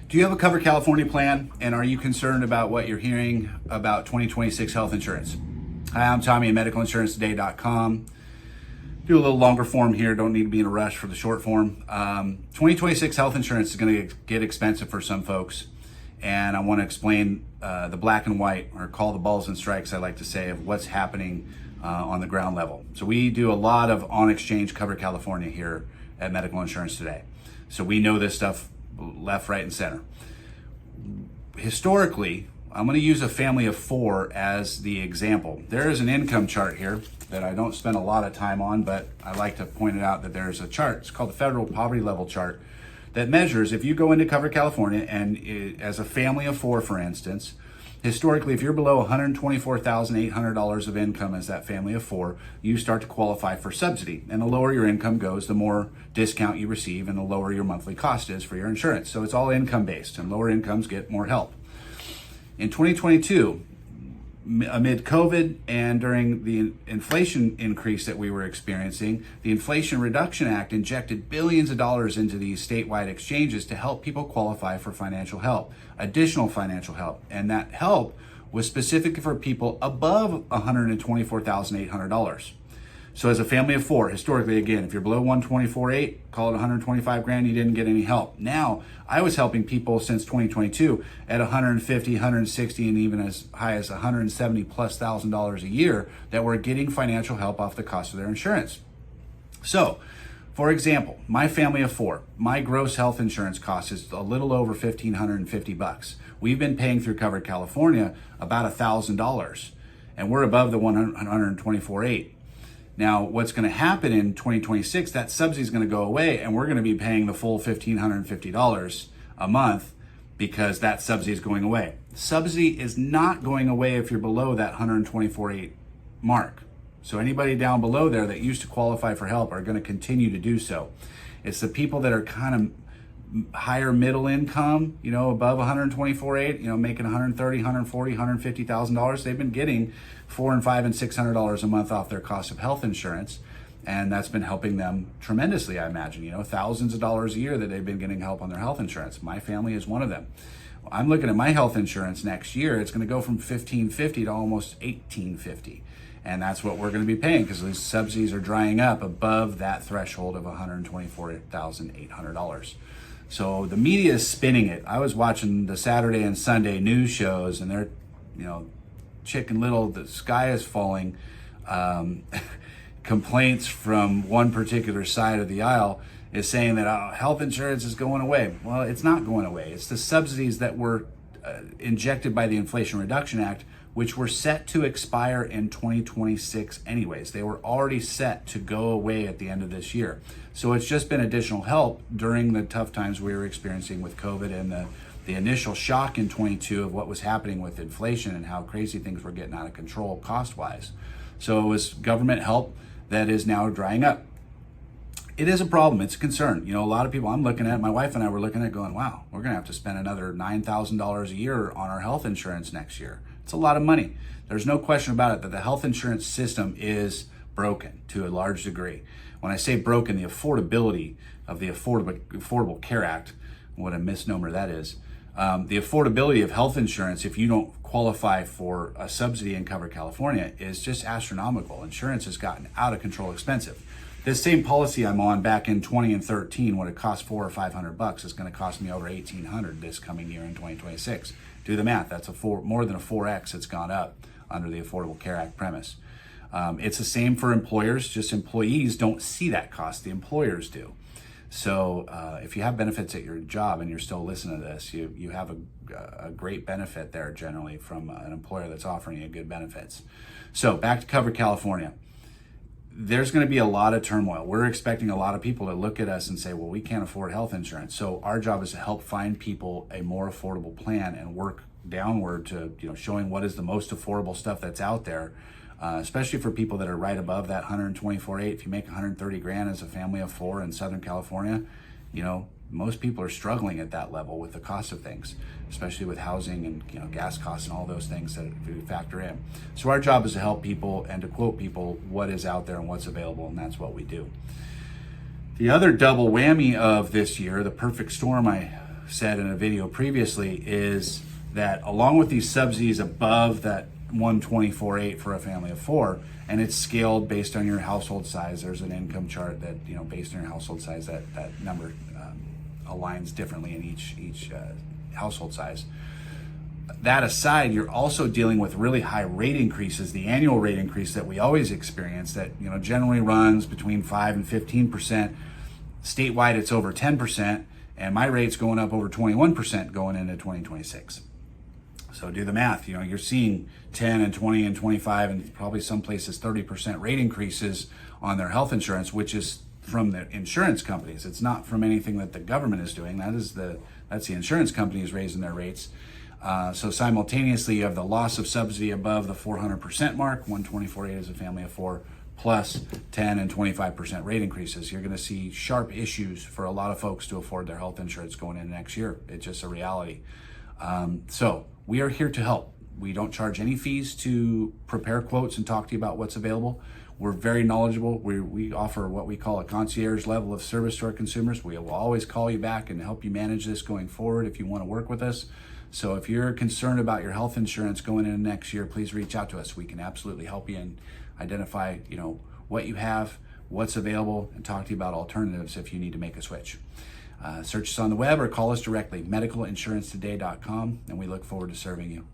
Do you have a Cover California plan, and are you concerned about what you're hearing about 2026 health insurance? Hi, I'm Tommy at medicalinsurancetoday.com. Do a little longer form here, don't need to be in a rush for the short form. 2026 health insurance is going to get expensive for some folks, and I want to explain the black and white, or call the balls and strikes, I like to say, of what's happening on the ground level. So we do a lot of on-exchange Cover California here at Medical Insurance Today. So we know this stuff left, right, and center. Historically, I'm going to use a family of four as the example. There is an income chart here that I don't spend a lot of time on, but I like to point it out that there's a chart. It's called the Federal Poverty Level Chart that measures, if you go into Cover California and as a family of four, for instance, historically, if you're below $124,800 of income as that family of four, you start to qualify for subsidy. And the lower your income goes, the more discount you receive and the lower your monthly cost is for your insurance. So it's all income based, and lower incomes get more help. In 2022, amid COVID and during the inflation increase that we were experiencing, the Inflation Reduction Act injected billions of dollars into these statewide exchanges to help people qualify for financial help, additional financial help. And that help was specific for people above $124,800. So as a family of four, historically, again, if you're below 124.8, call it 125 grand, you didn't get any help. Now, I was helping people since 2022 at 150, 160, and even as high as 170 plus $1,000 a year that were getting financial help off the cost of their insurance. So, for example, my family of four, my gross health insurance cost is a little over $1,550. We've been paying through Cover California about $1,000, and we're above the 124.8. Now, what's going to happen in 2026, that subsidy is going to go away, and we're going to be paying the full $1,550 a month because that subsidy is going away. Subsidy is not going away if you're below that 124.8 mark. So anybody down below there that used to qualify for help are going to continue to do so. It's the people that are kind of higher middle income, above 124.8, making $130,000, $140,000, $150,000. They've been getting $400 and $500 and $600 a month off their cost of health insurance, and that's been helping them tremendously. I imagine, thousands of dollars a year that they've been getting help on their health insurance. My family is one of them. I'm looking at my health insurance next year. It's going to go from $1,550 to almost $1,850. And that's what we're going to be paying because these subsidies are drying up above that threshold of $124,800. So the media is spinning it. I was watching the Saturday and Sunday news shows, and they're, Chicken Little, the sky is falling. Complaints from one particular side of the aisle is saying that health insurance is going away. Well, it's not going away. It's the subsidies that were injected by the Inflation Reduction Act, which were set to expire in 2026 anyways. They were already set to go away at the end of this year. So it's just been additional help during the tough times we were experiencing with COVID and the initial shock in 22 of what was happening with inflation and how crazy things were getting out of control cost-wise. So it was government help that is now drying up. It is a problem. It's a concern. A lot of people I'm looking at, my wife and I were looking at going, wow, we're going to have to spend another $9,000 a year on our health insurance next year. It's a lot of money. There's no question about it that the health insurance system is broken to a large degree. When I say broken, the affordability of the Affordable Care Act, what a misnomer that is, the affordability of health insurance, if you don't qualify for a subsidy in Cover California, is just astronomical. Insurance has gotten out of control expensive. This same policy I'm on back in 20 and 13, what it cost $400 or $500, is going to cost me over $1,800 this coming year in 2026. Do the math. That's more than a 4x it's gone up under the Affordable Care Act premise. It's the same for employers, just employees don't see that cost. The employers do. So if you have benefits at your job and you're still listening to this, you have a great benefit there generally from an employer that's offering you good benefits. So back to Cover California. There's going to be a lot of turmoil. We're expecting a lot of people to look at us and say, well, we can't afford health insurance. So our job is to help find people a more affordable plan and work downward to, showing what is the most affordable stuff that's out there, especially for people that are right above that 124.8. If you make 130 grand as a family of four in Southern California, most people are struggling at that level with the cost of things, especially with housing and gas costs and all those things that we factor in. So our job is to help people and to quote people what is out there and what's available, and that's what we do. The other double whammy of this year, the perfect storm I said in a video previously is that along with these subsidies above that 124.8 for a family of four, and it's scaled based on your household size. There's an income chart that, based on your household size, that number aligns differently in each household size. That aside, you're also dealing with really high rate increases. The annual rate increase that we always experience that generally runs between 5 and 15%. Statewide, it's over 10%, and my rate's going up over 21% going into 2026. So do the math. You're seeing 10 and 20 and 25 and probably some places 30% rate increases on their health insurance, which is from the insurance companies. It's not from anything that the government is doing. That's the insurance companies raising their rates. So simultaneously, you have the loss of subsidy above the 400% mark, 124.8 as a family of four, plus 10 and 25% rate increases. You're going to see sharp issues for a lot of folks to afford their health insurance going into next year. It's just a reality. So we are here to help. We don't charge any fees to prepare quotes and talk to you about what's available. We're very knowledgeable. We offer what we call a concierge level of service to our consumers. We will always call you back and help you manage this going forward if you want to work with us. So if you're concerned about your health insurance going into next year, please reach out to us. We can absolutely help you and identify, what you have, what's available, and talk to you about alternatives if you need to make a switch. Search us on the web or call us directly, medicalinsurancetoday.com, and we look forward to serving you.